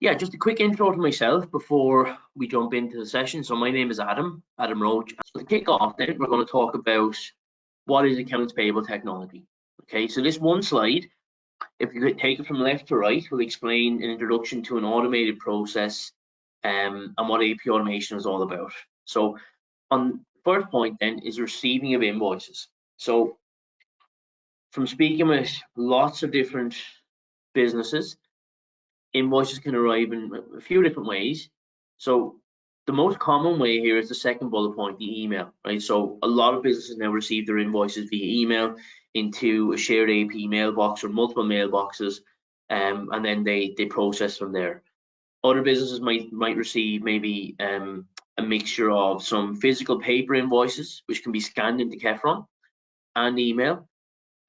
Yeah, just a quick intro to myself before we jump into the session. So my name is Adam Roach. So to kick off then, we're going to talk about what is accounts payable technology. Okay, so this one slide, if you could take it from left to right, will explain an introduction to an automated process and what AP automation is all about. So on first point then is receiving of invoices. So from speaking with lots of different businesses, invoices can arrive in a few different ways. So the most common way here is the second bullet point, the email, right? So a lot of businesses now receive their invoices via email into a shared AP mailbox or multiple mailboxes, and then they process from there. Other businesses might receive maybe a mixture of some physical paper invoices, which can be scanned into Kefron, and email.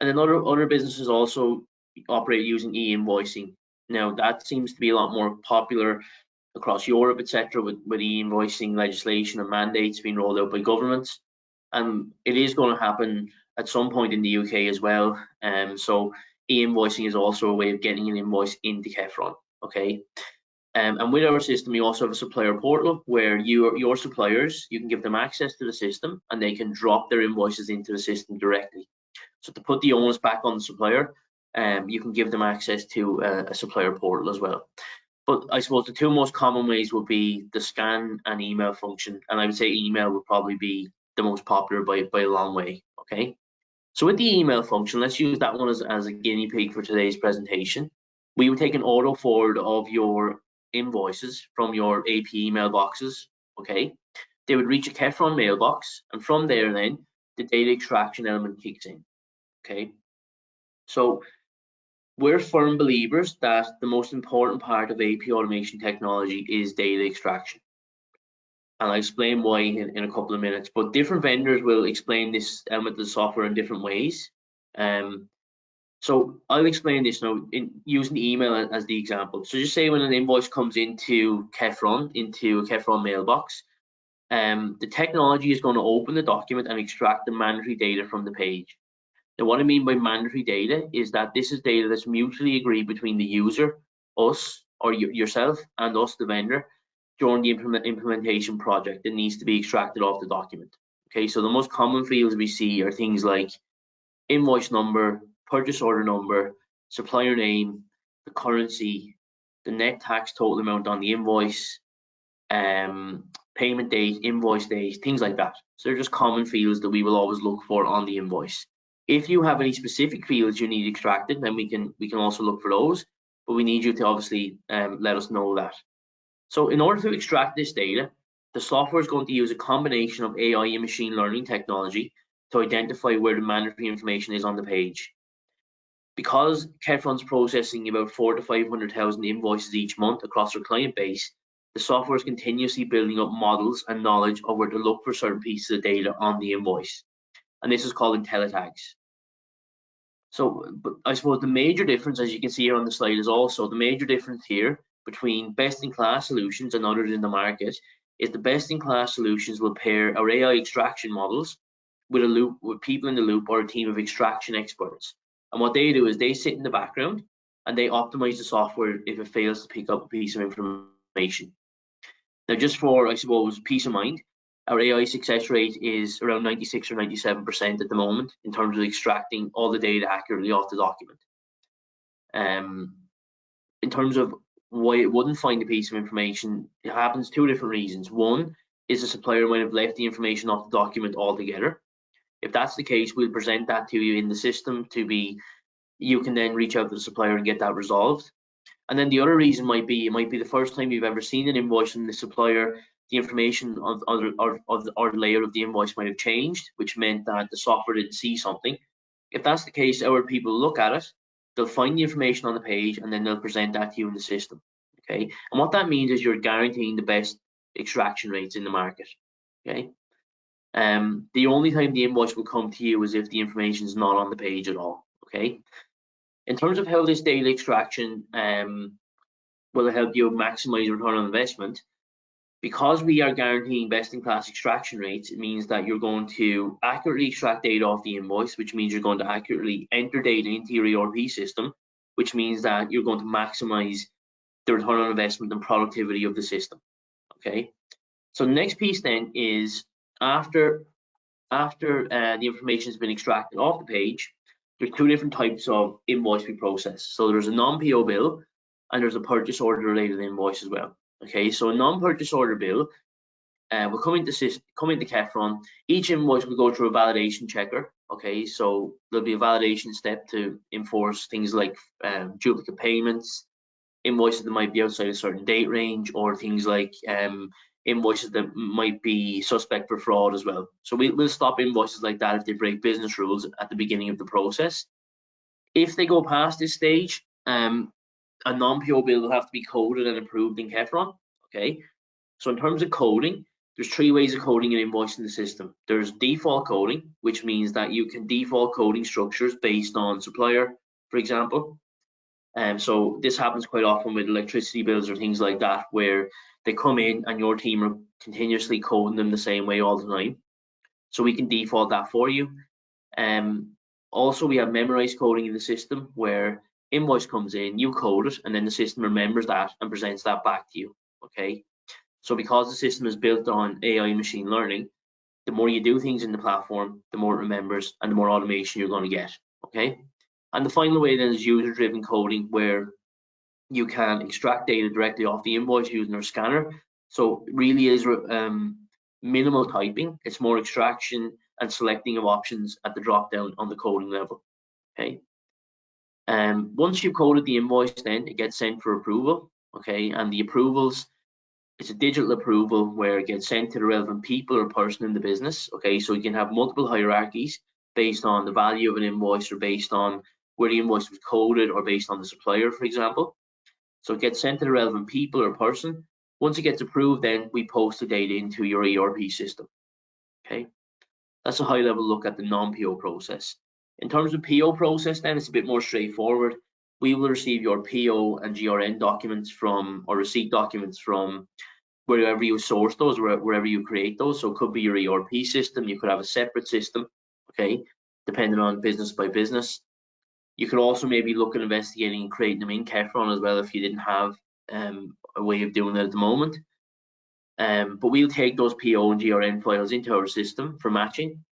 And then other businesses also operate using e-invoicing. Now that seems to be a lot more popular across Europe, etc., with e-invoicing legislation and mandates being rolled out by governments. And it is going to happen at some point in the UK as well. So e-invoicing is also a way of getting an invoice into Kefron. Okay. And with our system, we also have a supplier portal where your suppliers, you can give them access to the system and they can drop their invoices into the system directly. So to put the onus back on the supplier, you can give them access to a supplier portal as well. But I suppose the two most common ways would be the scan and email function, and I would say email would probably be the most popular by a long way. Okay, so with the email function, let's use that one as a guinea pig for today's presentation. We would take an auto forward of your invoices from your AP email boxes. Okay, they would reach a Kefron mailbox, and from there then the data extraction element kicks in. Okay, so we're firm believers that the most important part of AP automation technology is data extraction. And I'll explain why in a couple of minutes, but different vendors will explain this element of the software in different ways. So I'll explain this now using the email as the example. So just say when an invoice comes into a Kefron mailbox, the technology is going to open the document and extract the mandatory data from the page. Now, what I mean by mandatory data is that this is data that's mutually agreed between the user, us, or yourself, and us, the vendor, during the implementation project that needs to be extracted off the document. Okay, so the most common fields we see are things like invoice number, purchase order number, supplier name, the currency, the net tax total amount on the invoice, payment date, invoice date, things like that. So they're just common fields that we will always look for on the invoice. If you have any specific fields you need extracted, then we can also look for those, but we need you to obviously let us know that. So in order to extract this data, the software is going to use a combination of AI and machine learning technology to identify where the mandatory information is on the page. Because Kefron's processing about 400,000 to 500,000 invoices each month across our client base, the software is continuously building up models and knowledge of where to look for certain pieces of data on the invoice. And this is called IntelliTags. So, but I suppose the major difference, as you can see here on the slide, is also the major difference here between best-in-class solutions and others in the market is the best-in-class solutions will pair our AI extraction models with people in the loop or a team of extraction experts. And what they do is they sit in the background and they optimize the software if it fails to pick up a piece of information. Now, just for, I suppose, peace of mind, our AI success rate is around 96 or 97% at the moment in terms of extracting all the data accurately off the document. In terms of why it wouldn't find a piece of information, it happens two different reasons. One is the supplier might have left the information off the document altogether. If that's the case, we'll present that to you in the system you can then reach out to the supplier and get that resolved. And then the other reason might be, it might be the first time you've ever seen an invoice from the supplier. The information of the layer of the invoice might have changed, which meant that the software didn't see something. If that's the case, our people look at it, they'll find the information on the page, and then they'll present that to you in the system. Okay, and what that means is you're guaranteeing the best extraction rates in the market. Okay, the only time the invoice will come to you is if the information is not on the page at all. Okay, in terms of how this data extraction will help you maximize return on investment, because we are guaranteeing best-in-class extraction rates, it means that you're going to accurately extract data off the invoice, which means you're going to accurately enter data into your ERP system, which means that you're going to maximize the return on investment and productivity of the system. Okay, so the next piece then is after the information has been extracted off the page, there's two different types of invoice we process. So there's a non-PO bill and there's a purchase order related invoice as well. Okay, so a non-purchase order bill will come into Kefron. Each invoice will go through a validation checker. Okay, so there'll be a validation step to enforce things like duplicate payments, invoices that might be outside a certain date range, or things like invoices that might be suspect for fraud as well. So we'll stop invoices like that if they break business rules at the beginning of the process. If they go past this stage, a non-PO bill will have to be coded and approved in Kefron. Okay, so in terms of coding, there's three ways of coding an invoice in the system. There's default coding, which means that you can default coding structures based on supplier, for example. So this happens quite often with electricity bills or things like that, where they come in and your team are continuously coding them the same way all the time. So we can default that for you. Also, we have memorized coding in the system where invoice comes in, you code it, and then the system remembers that and presents that back to you. Okay. So because the system is built on AI machine learning, the more you do things in the platform, the more it remembers and the more automation you're going to get. Okay. And the final way then is user-driven coding, where you can extract data directly off the invoice using our scanner. So it really is minimal typing. It's more extraction and selecting of options at the drop down on the coding level. Okay. Once you've coded the invoice, then it gets sent for approval. Okay, and the approvals, it's a digital approval where it gets sent to the relevant people or person in the business. Okay, so you can have multiple hierarchies based on the value of an invoice, or based on where the invoice was coded, or based on the supplier, for example. So it gets sent to the relevant people or person. Once it gets approved, then we post the data into your ERP system. Okay, that's a high level look at the non-PO process. In terms of PO process, then it's a bit more straightforward. We will receive your PO and GRN documents from, or receipt documents from, wherever you source those, wherever you create those. So it could be your ERP system, you could have a separate system, okay, depending on business by business. You could also maybe look at investigating and creating them in Kefron as well if you didn't have a way of doing that at the moment. But we'll take those PO and GRN files into our system for matching.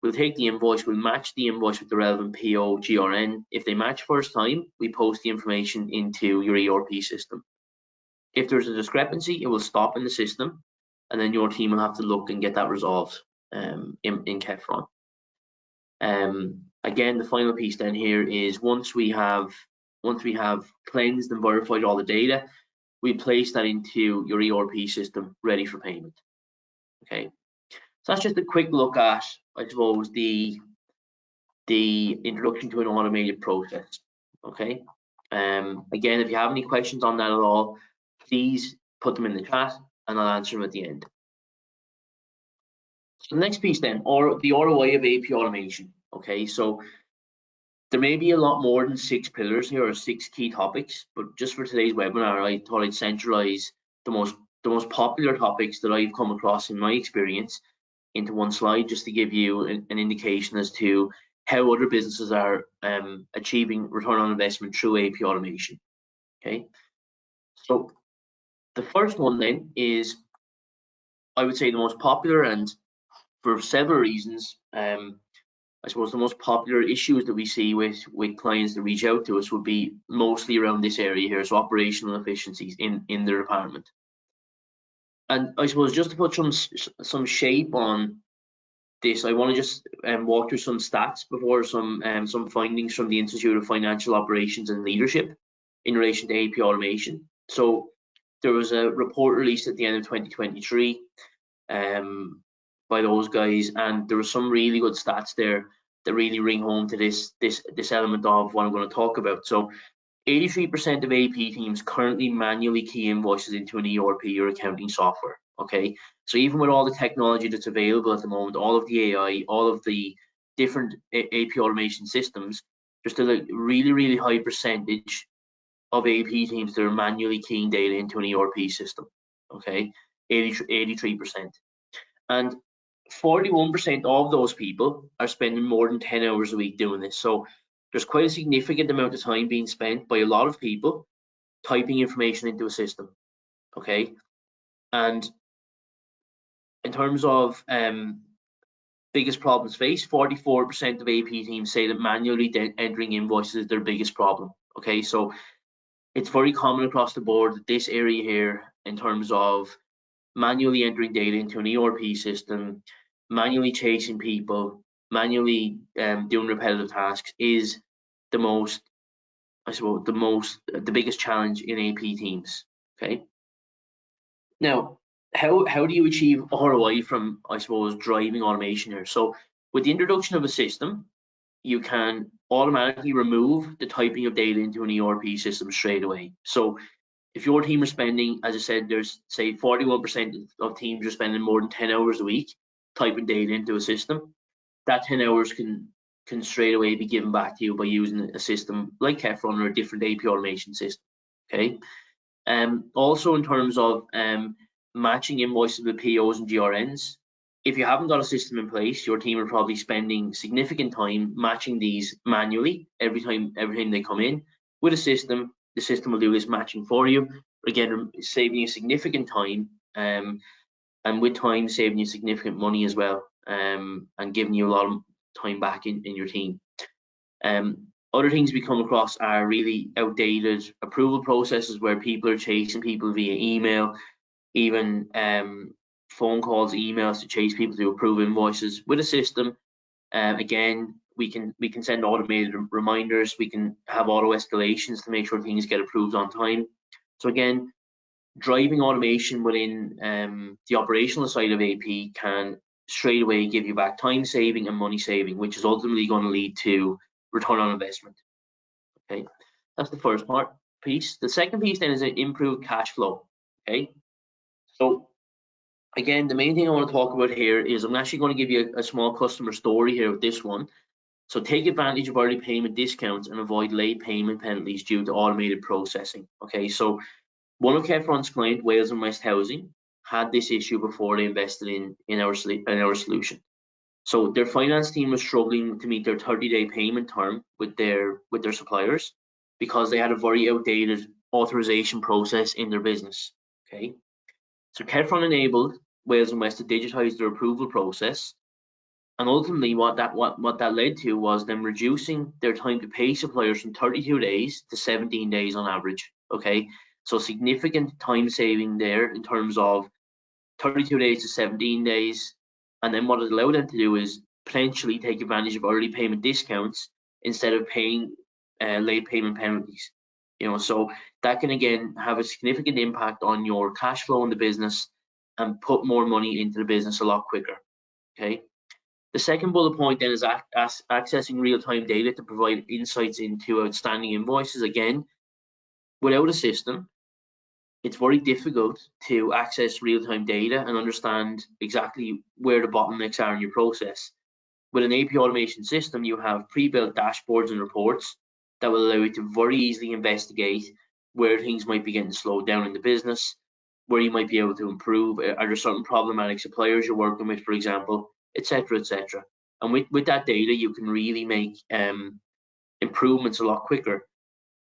We'll take the invoice, we'll match the invoice with the relevant PO, GRN. If they match first time, we post the information into your ERP system. If there's a discrepancy, it will stop in the system, and then your team will have to look and get that resolved in Kefron. Again, the final piece then here is once we have cleansed and verified all the data, we place that into your ERP system ready for payment. Okay, so that's just a quick look at, I suppose, the introduction to an automated process. Okay, again, if you have any questions on that at all, please put them in the chat and I'll answer them at the end. So the next piece then, or the ROI of AP automation. Okay, so there may be a lot more than 6 pillars here, or 6 key topics, but just for today's webinar, I thought I'd centralize the most popular topics that I've come across in my experience into one slide, just to give you an indication as to how other businesses are achieving return on investment through AP automation. Okay, so the first one then is, I would say, the most popular, and for several reasons, I suppose the most popular issues that we see with clients that reach out to us would be mostly around this area here, so operational efficiencies in their department. And I suppose just to put some shape on this, I want to just walk through some stats before some findings from the Institute of Financial Operations and Leadership in relation to AP automation. So there was a report released at the end of 2023 by those guys, and there were some really good stats there that really ring home to this element of what I'm going to talk about. So 83% of AP teams currently manually key invoices into an ERP or accounting software. Okay, so even with all the technology that's available at the moment, all of the AI, all of the different AP automation systems, there's still a really high percentage of AP teams that are manually keying data into an ERP system. Okay, 83%. And 41% of those people are spending more than 10 hours a week doing this. So there's quite a significant amount of time being spent by a lot of people typing information into a system. Okay, and in terms of biggest problems faced, 44% of AP teams say that manually entering invoices is their biggest problem. Okay, so it's very common across the board that this area here, in terms of manually entering data into an ERP system, manually chasing people, manually doing repetitive tasks, is the most, I suppose, the biggest challenge in AP teams. Okay. Now, how do you achieve ROI from, I suppose, driving automation here? So with the introduction of a system, you can automatically remove the typing of data into an ERP system straight away. So if your team are spending, as I said, there's say 41% of teams are spending more than 10 hours a week typing data into a system, that 10 hours can straight away be given back to you by using a system like Kefron or a different AP automation system. Okay. Also in terms of matching invoices with POs and GRNs, if you haven't got a system in place, your team are probably spending significant time matching these manually every time they come in. With a system, the system will do this matching for you, again saving you significant time, and with time saving you significant money as well, and giving you a lot of time back in your team. Other things we come across are really outdated approval processes where people are chasing people via email, even phone calls, emails to chase people to approve invoices. With a system, again, we can send automated reminders, we can have auto escalations to make sure things get approved on time. So again, driving automation within the operational side of AP can straight away give you back time saving and money saving, which is ultimately going to lead to return on investment. Okay, that's the first piece. The second piece then is an improved cash flow. Okay, so again, the main thing I want to talk about here is I'm actually going to give you a small customer story here with this one. So take advantage of early payment discounts and avoid late payment penalties due to automated processing. Okay, so one of Kefron's clients, Wales and West Housing, had this issue before they invested in our solution. So their finance team was struggling to meet their 30-day payment term with their suppliers because they had a very outdated authorization process in their business. Okay, so Kefron enabled Wales and West to digitize their approval process, and ultimately what that led to was them reducing their time to pay suppliers from 32 days to 17 days on average. Okay, so significant time saving there in terms of 32 days to 17 days. And then what it allowed them to do is potentially take advantage of early payment discounts instead of paying late payment penalties. So that can again have a significant impact on your cash flow in the business and put more money into the business a lot quicker. Okay. The second bullet point then is accessing real-time data to provide insights into outstanding invoices. Again, without a system, it's very difficult to access real-time data and understand exactly where the bottlenecks are in your process. With an AP automation system, you have pre-built dashboards and reports that will allow you to very easily investigate where things might be getting slowed down in the business, where you might be able to improve. Are there certain problematic suppliers you're working with, for example, etc., etc. And with that data, you can really make improvements a lot quicker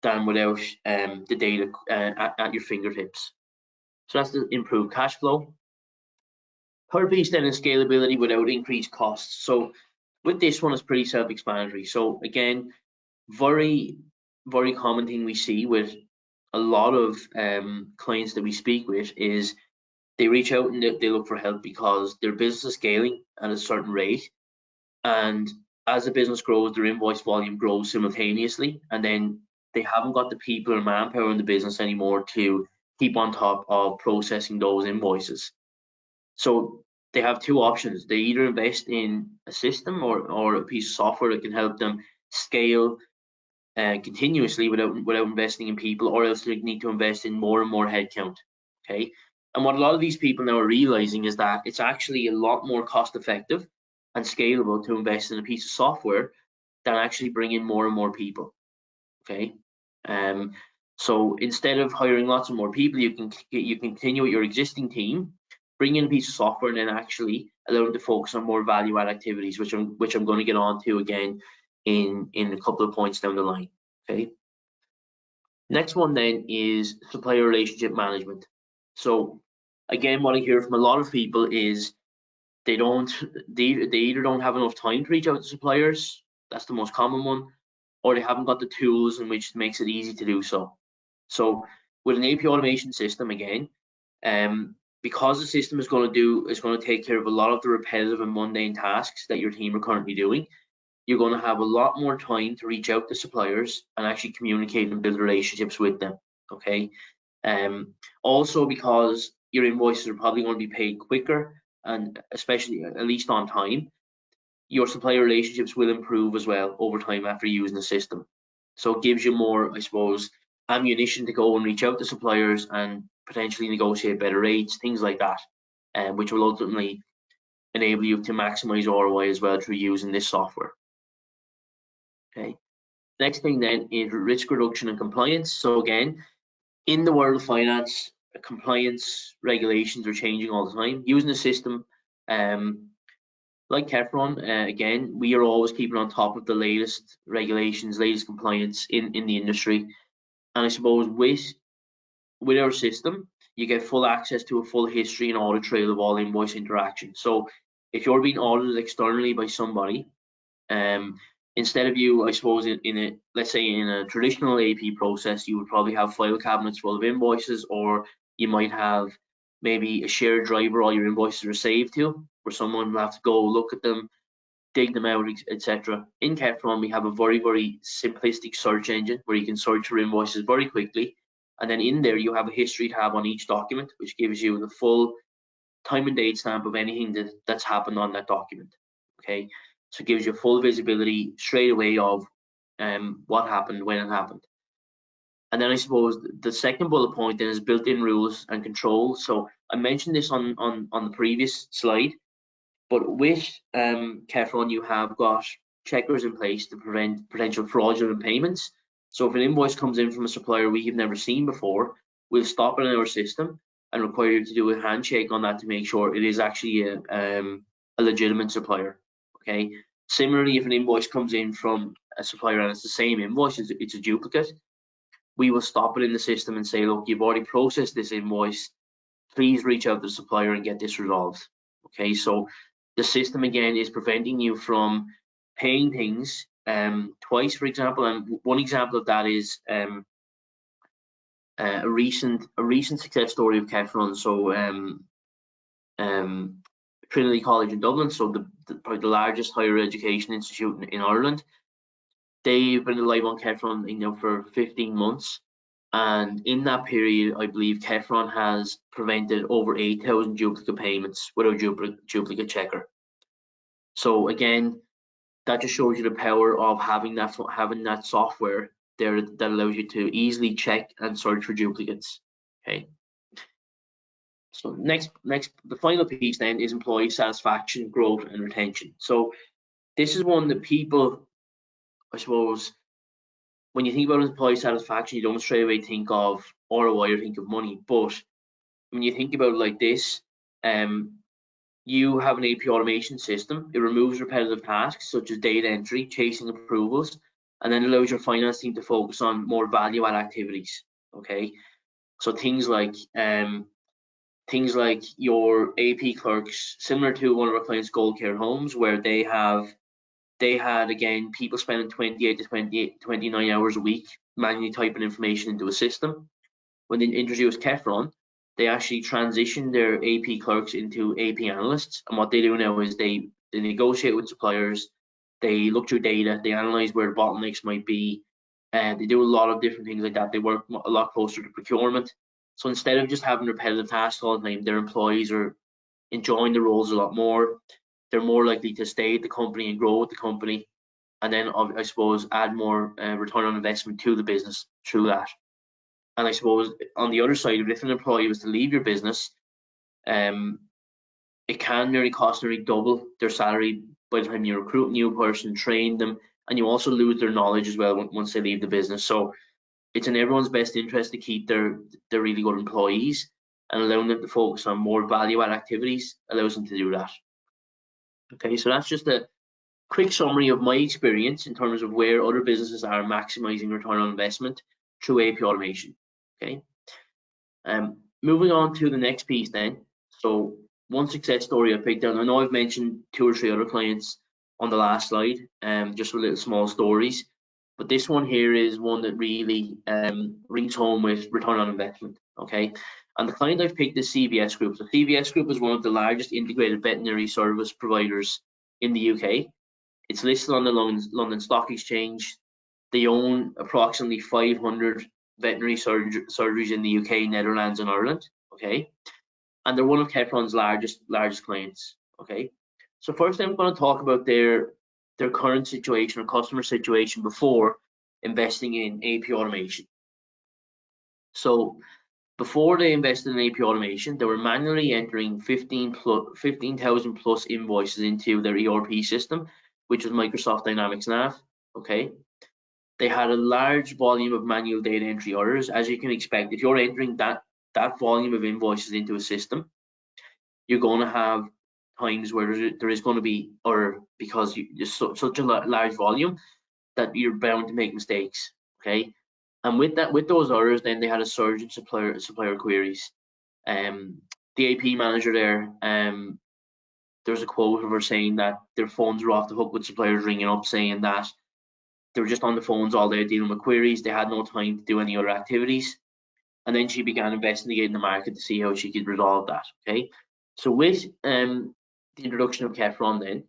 than without the data at your fingertips. So that's the improved cash flow. Third piece then is scalability without increased costs. So with this one, it's pretty self-explanatory. So again, very, very common thing we see with a lot of clients that we speak with is they reach out and they look for help because their business is scaling at a certain rate. And as the business grows, their invoice volume grows simultaneously. And then they haven't got the people or manpower in the business anymore to keep on top of processing those invoices. So they have two options. They either invest in a system or a piece of software that can help them scale continuously without investing in people, or else they need to invest in more and more headcount. Okay, and what a lot of these people now are realizing is that it's actually a lot more cost effective and scalable to invest in a piece of software than actually bring in more and more people. Okay, so instead of hiring lots of more people, you can continue with your existing team, bring in a piece of software, and then actually allow them to focus on more value-add activities, which I'm going to get on to again in a couple of points down the line. Okay. Next one then is supplier relationship management. So again, what I hear from a lot of people is they either don't have enough time to reach out to suppliers, that's the most common one, or they haven't got the tools in which makes it easy to do so. So with an AP automation system, again, because the system is going to take care of a lot of the repetitive and mundane tasks that your team are currently doing, you're going to have a lot more time to reach out to suppliers and actually communicate and build relationships with them. Okay. Also, because your invoices are probably going to be paid quicker, and especially at least on time, your supplier relationships will improve as well over time after using the system. So it gives you more, I suppose, ammunition to go and reach out to suppliers and potentially negotiate better rates, things like that, which will ultimately enable you to maximize ROI as well through using this software. Okay. Next thing then is risk reduction and compliance. So again, in the world of finance, compliance regulations are changing all the time. Using the system, like Kefron, again, we are always keeping on top of the latest regulations, latest compliance in the industry. And I suppose with our system, you get full access to a full history and audit trail of all invoice interactions. So if you're being audited externally by somebody, instead of you, I suppose, let's say in a traditional AP process, you would probably have file cabinets full of invoices, or you might have maybe a shared driver all your invoices are saved to, where someone will have to go look at them, dig them out, etc. In Kefron, we have a very, very simplistic search engine where you can search for invoices very quickly. And then in there, you have a history tab on each document, which gives you the full time and date stamp of anything that's happened on that document. Okay, so it gives you full visibility straight away of what happened, when it happened. And then I suppose the second bullet point then is built-in rules and controls. So I mentioned this on the previous slide, but with Kefron, you have got checkers in place to prevent potential fraudulent payments. So if an invoice comes in from a supplier we have never seen before, we'll stop it in our system and require you to do a handshake on that to make sure it is actually a legitimate supplier. Okay. Similarly, if an invoice comes in from a supplier and it's the same invoice, it's a duplicate, we will stop it in the system and say, look, you've already processed this invoice. Please reach out to the supplier and get this resolved. Okay, so the system again is preventing you from paying things twice, for example. And one example of that is a recent success story of Kefron. So Trinity College in Dublin, so probably the largest higher education institute in Ireland. They've been live on Kefron, for 15 months, and in that period, I believe Kefron has prevented over 8,000 duplicate payments with a duplicate checker. So again, that just shows you the power of having that software there that allows you to easily check and search for duplicates. Okay. So next, the final piece then is employee satisfaction, growth, and retention. So this is one that people, I suppose, when you think about employee satisfaction, you don't straight away think of ROI or think of money. But when you think about it like this, you have an AP automation system. It removes repetitive tasks such as data entry, chasing approvals, and then allows your finance team to focus on more value-add activities. Okay, so things like your AP clerks, similar to one of our clients, Gold Care Homes, where they had again people spending 28 to 29 hours a week manually typing information into a system. When they introduced Kefron, they actually transitioned their AP clerks into AP analysts, and what they do now is they negotiate with suppliers, they look through data, they analyze where the bottlenecks might be, and they do a lot of different things like that. They work a lot closer to procurement. So instead of just having repetitive tasks all the time, their employees are enjoying the roles a lot more. They're more likely to stay at the company and grow with the company, and then I suppose add more return on investment to the business through that. And I suppose on the other side, if an employee was to leave your business, it can nearly cost nearly double their salary by the time you recruit a new person, train them, and you also lose their knowledge as well once they leave the business. So it's in everyone's best interest to keep their really good employees, and allowing them to focus on more value-add activities allows them to do that. Okay, so that's just a quick summary of my experience in terms of where other businesses are maximizing return on investment through AP automation. Okay. Moving on to the next piece then. So one success story I picked out. I know I've mentioned 2 or 3 other clients on the last slide, just with little small stories. But this one here is one that really rings home with return on investment. Okay. And the client I've picked is CVS Group. So CVS Group is one of the largest integrated veterinary service providers in the UK. It's listed on the London Stock Exchange. They own approximately 500 veterinary surgeries in the UK, Netherlands, and Ireland. Okay, and they're one of Kefron's largest clients. Okay, so first I'm going to talk about their current situation or customer situation before investing in AP automation. So before they invested in AP automation, they were manually entering 15,000 plus invoices into their ERP system, which was Microsoft Dynamics Nav. Okay, they had a large volume of manual data entry errors. As you can expect, if you're entering that volume of invoices into a system, you're going to have times where there is going to be error because there's such a large volume that you're bound to make mistakes. Okay, and with those errors, then they had a surge in supplier queries. The AP manager there, there's a quote of her saying that their phones were off the hook with suppliers ringing up saying that they were just on the phones all day dealing with queries. They had no time to do any other activities. And then she began investigating the market to see how she could resolve that. Okay. So with the introduction of Kefron, then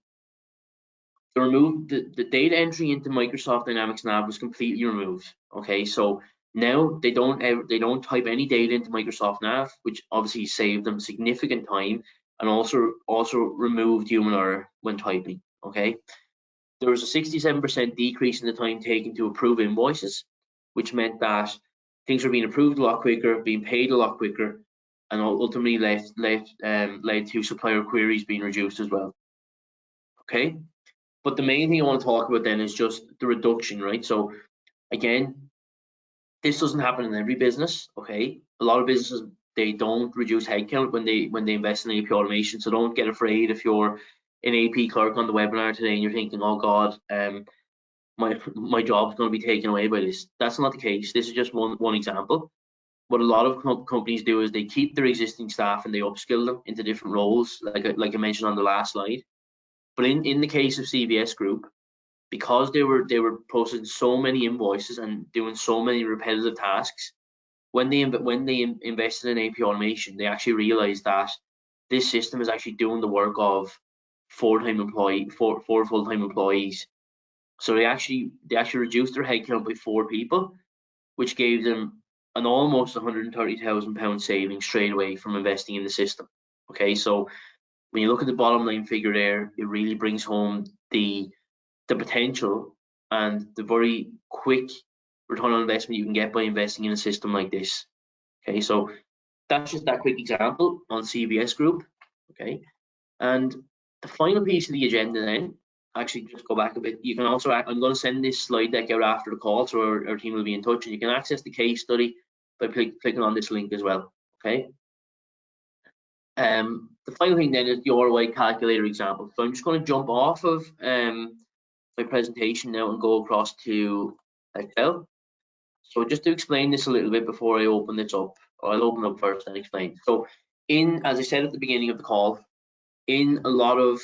the data entry into Microsoft Dynamics Nav was completely removed. Okay. So now they don't type any data into Microsoft Nav, which obviously saved them significant time and also removed human error when typing. Okay. There was a 67% decrease in the time taken to approve invoices, which meant that things were being approved a lot quicker, being paid a lot quicker, and ultimately led to supplier queries being reduced as well. Okay, but the main thing I want to talk about then is just the reduction, right? So again, this doesn't happen in every business. Okay, a lot of businesses, they don't reduce headcount when they invest in AP automation, so don't get afraid if you're an AP clerk on the webinar today and you're thinking, oh God, my job's going to be taken away by this. That's not the case. This is just one example. What a lot of companies do is they keep their existing staff and they upskill them into different roles, like I mentioned on the last slide. But in the case of CVS Group, because they were processing so many invoices and doing so many repetitive tasks, when they invested in AP automation, they actually realized that this system is actually doing the work of four full-time employees. So they actually reduced their headcount by 4 people, which gave them an almost £130,000 saving straight away from investing in the system. Okay, so when you look at the bottom line figure there, it really brings home the potential and the very quick return on investment you can get by investing in a system like this. Okay, so that's just that quick example on CVS Group. Okay, and the final piece of the agenda then, actually just go back a bit, you can also, I'm going to send this slide deck out after the call, so our team will be in touch, and you can access the case study by clicking on this link as well. Okay. The final thing then is the ROI calculator example. So I'm just going to jump off of my presentation now and go across to Excel. So just to explain this a little bit before I open this up, I'll open up first and explain. So as I said at the beginning of the call, in a lot of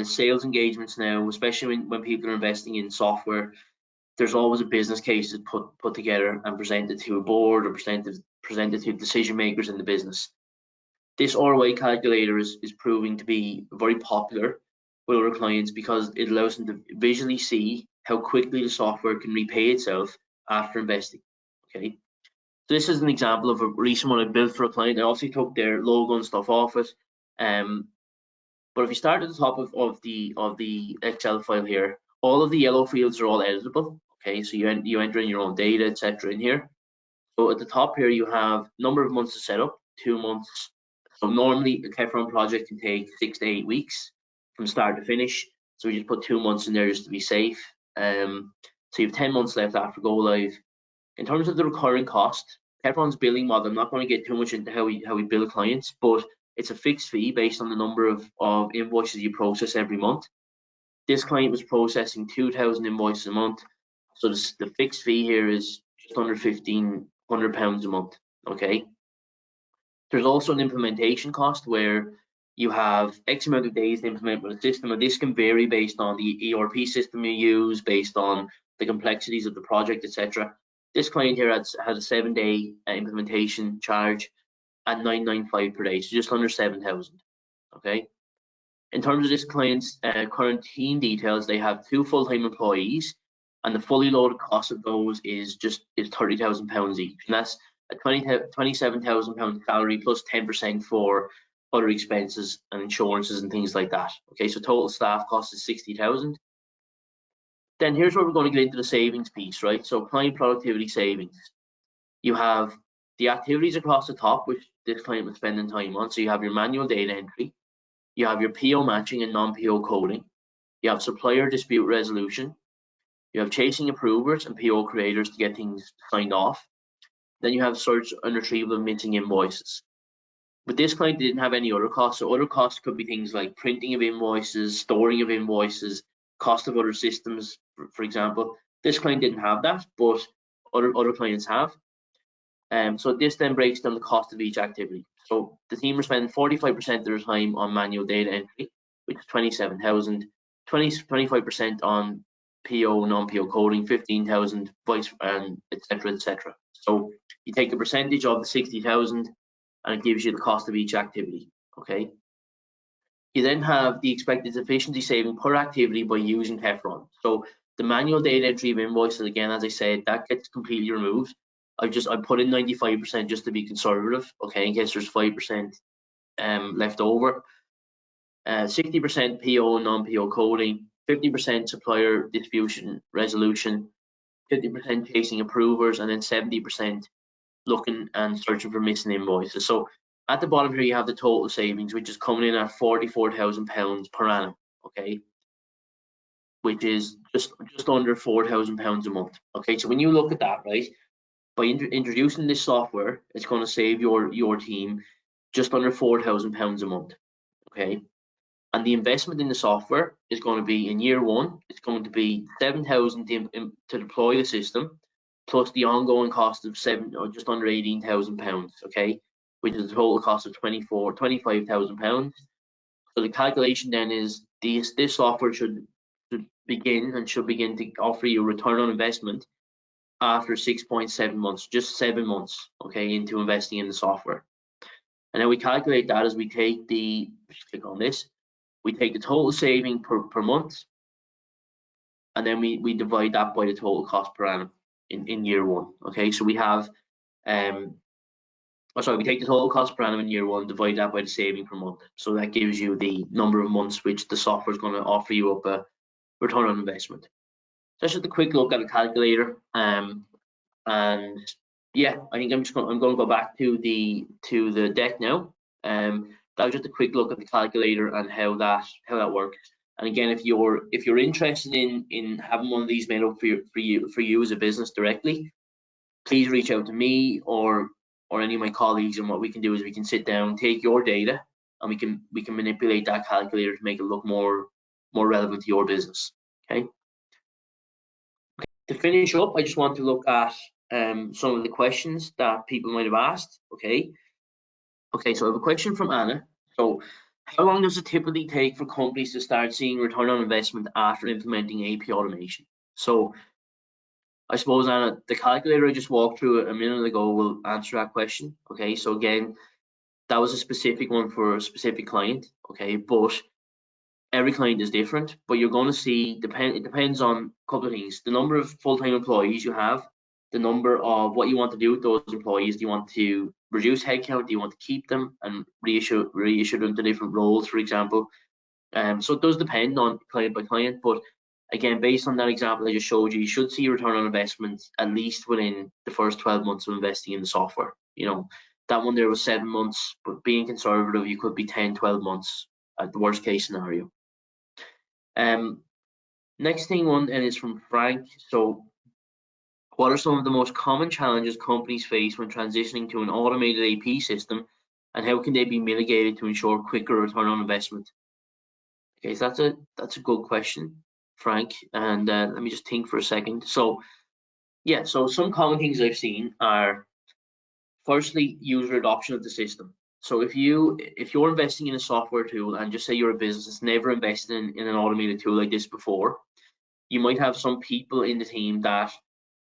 sales engagements now, especially when people are investing in software, there's always a business case put together and presented to a board or presented to decision makers in the business. This ROI calculator is proving to be very popular with our clients because it allows them to visually see how quickly the software can repay itself after investing. Okay, so this is an example of a recent one I built for a client. I also took their logo and stuff off it. But if you start at the top of the Excel file here, all of the yellow fields are all editable. Okay, so you enter in your own data, etc. in here. So at the top here, you have number of months to set up, 2 months. So normally a Kefron project can take 6 to 8 weeks from start to finish. So we just put 2 months in there just to be safe. So you have 10 months left after go live. In terms of the recurring cost, Kefron's billing model, I'm not going to get too much into how we bill clients, but it's a fixed fee based on the number of invoices you process every month. This client was processing 2,000 invoices a month. So the fixed fee here is just under £1,500 a month. Okay. There's also an implementation cost where you have X amount of days to implement with a system, and this can vary based on the ERP system you use, based on the complexities of the project, etc. This client here has a 7-day implementation charge at $995 per day, so just under 7,000. Okay. In terms of this client's current team details, they have 2 full-time employees, and the fully loaded cost of those is £30,000 each, and that's a £27,000 salary plus 10% for other expenses and insurances and things like that. Okay, so total staff cost is 60,000. Then here's where we're going to get into the savings piece, right? So client productivity savings. You have the activities across the top, which this client was spending time on. So you have your manual data entry, you have your PO matching and non-PO coding, you have supplier dispute resolution, you have chasing approvers and PO creators to get things signed off. Then you have search and retrieval of missing invoices. With this client, they didn't have any other costs. So other costs could be things like printing of invoices, storing of invoices, cost of other systems, for example. This client didn't have that, but other clients have. So this then breaks down the cost of each activity. So the team are spending 45% of their time on manual data entry, which is 27,000, 25% on PO, non-PO coding, 15,000, and etc., etc. So you take a percentage of the 60,000 and it gives you the cost of each activity. Okay. You then have the expected efficiency saving per activity by using Teflon. So the manual data entry of invoices, again, as I said, that gets completely removed. I put in 95% just to be conservative, okay, in case there's 5% left over. 60% PO and non-PO coding, 50% supplier dispute resolution, 50% chasing approvers, and then 70% looking and searching for missing invoices. So at the bottom here you have the total savings, which is coming in at £44,000 per annum, okay, which is just under £4,000 a month. Okay, so when you look at that, right, by introducing this software, it's going to save your team just under £4,000 a month. Okay, and the investment in the software is going to be in year one. It's going to be £7,000 to deploy the system, plus the ongoing cost of just under £18,000. Okay, which is a total cost of £25,000. So the calculation then is this software should begin to offer you a return on investment after 6.7 months, just 7 months, okay, into investing in the software. And then we calculate that as we take just click on this, we take the total saving per month, and then we divide that by the total cost per annum in year one. Okay, so we have, we take the total cost per annum in year one, divide that by the saving per month. So that gives you the number of months which the software is going to offer you up a return on investment. So that's just a quick look at a calculator. And yeah, I think I'm going to go back to the deck now. That was just a quick look at the calculator and how that works. And again, if you're interested in having one of these made up for you as a business directly, please reach out to me or any of my colleagues, and what we can do is we can sit down, take your data, and we can manipulate that calculator to make it look more relevant to your business. Okay. To finish up, I just want to look at some of the questions that people might have asked. Okay, so I have a question from Anna. So how long does it typically take for companies to start seeing return on investment after implementing AP automation? So I suppose, Anna, the calculator I just walked through a minute ago will answer that question. Okay, so again, that was a specific one for a specific client. Okay, but every client is different, but you're going to see, it depends on a couple of things: the number of full-time employees you have, the number of what you want to do with those employees. Do you want to reduce headcount? Do you want to keep them and reissue them to different roles, for example? So it does depend on client by client, but again, based on that example I just showed you, you should see return on investment at least within the first 12 months of investing in the software. You know, that one there was 7 months, but being conservative, you could be 10, 12 months at the worst case scenario. Next thing one and is from Frank. So what are some of the most common challenges companies face when transitioning to an automated AP system, and how can they be mitigated to ensure quicker return on investment? Okay, so that's a good question, Frank, and let me just think for a second. So Yeah, so some common things I've seen are, firstly, user adoption of the system. So if you're investing in a software tool, and just say you're a business that's never invested in an automated tool like this before, you might have some people in the team that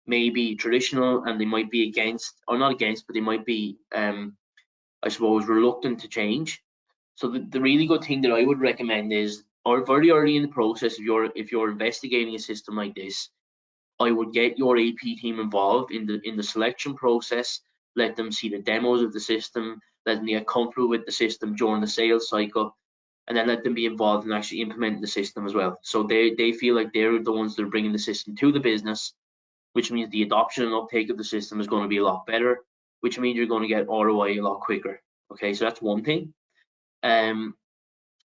may be traditional, and they might be against, or not against, but they might be, I suppose, reluctant to change. So the really good thing that I would recommend is, or very early in the process, if you're investigating a system like this, I would get your AP team involved in the selection process. Let them see the demos of the system, let them get comfortable with the system during the sales cycle, and then let them be involved in actually implementing the system as well. So they feel like they're the ones that are bringing the system to the business, which means the adoption and uptake of the system is going to be a lot better, which means you're going to get ROI a lot quicker. Okay, so that's one thing.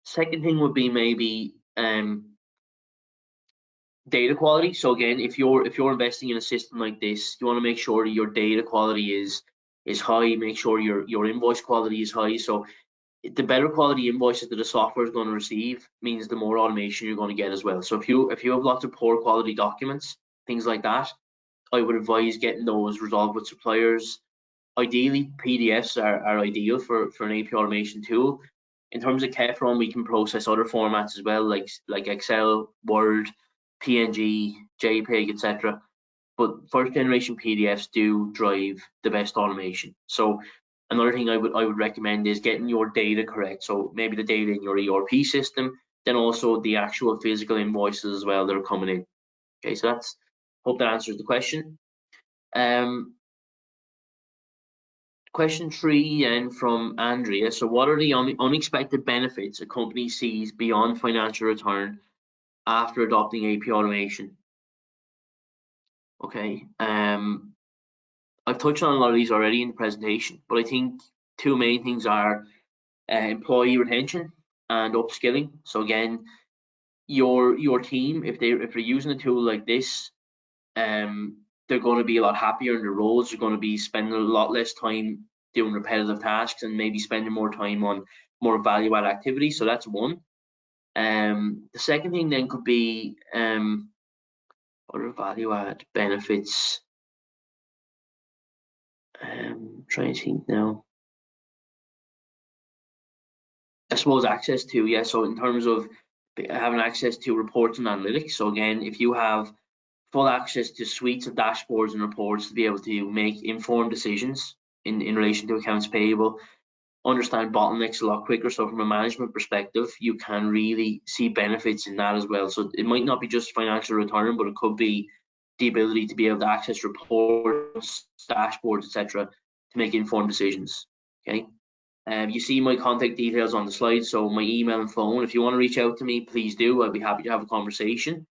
Second thing would be maybe data quality. So again, if you're investing in a system like this, you want to make sure your data quality is high. Make sure your invoice quality is high. So the better quality invoices that the software is going to receive means the more automation you're going to get as well. So if you have lots of poor quality documents, things like that, I would advise getting those resolved with suppliers. Ideally, PDFs are ideal for an AP automation tool. In terms of Kefron, we can process other formats as well, like Excel, Word, PNG, JPEG, etc. But first generation PDFs do drive the best automation. So another thing I would recommend is getting your data correct. So maybe the data in your ERP system, then also the actual physical invoices as well that are coming in. Okay, so that's, hope that answers the question. Question 3 then from Andrea. So what are the unexpected benefits a company sees beyond financial return after adopting AP automation? Okay, I've touched on a lot of these already in the presentation, but I think two main things are employee retention and upskilling. So again, your team, if they're using a tool like this, they're going to be a lot happier in their roles. They're going to be spending a lot less time doing repetitive tasks and maybe spending more time on more value-add activities. So that's one. The second thing then could be other value-add benefits. Trying to think now. I suppose access to, yeah. So in terms of having access to reports and analytics. So again, if you have full access to suites of dashboards and reports to be able to make informed decisions in relation to accounts payable, understand bottlenecks a lot quicker. So from a management perspective, you can really see benefits in that as well. So it might not be just financial return, but it could be the ability to be able to access reports, dashboards, etc., to make informed decisions. Okay. You see my contact details on the slide, so my email and phone. If you want to reach out to me, please do. I'd be happy to have a conversation.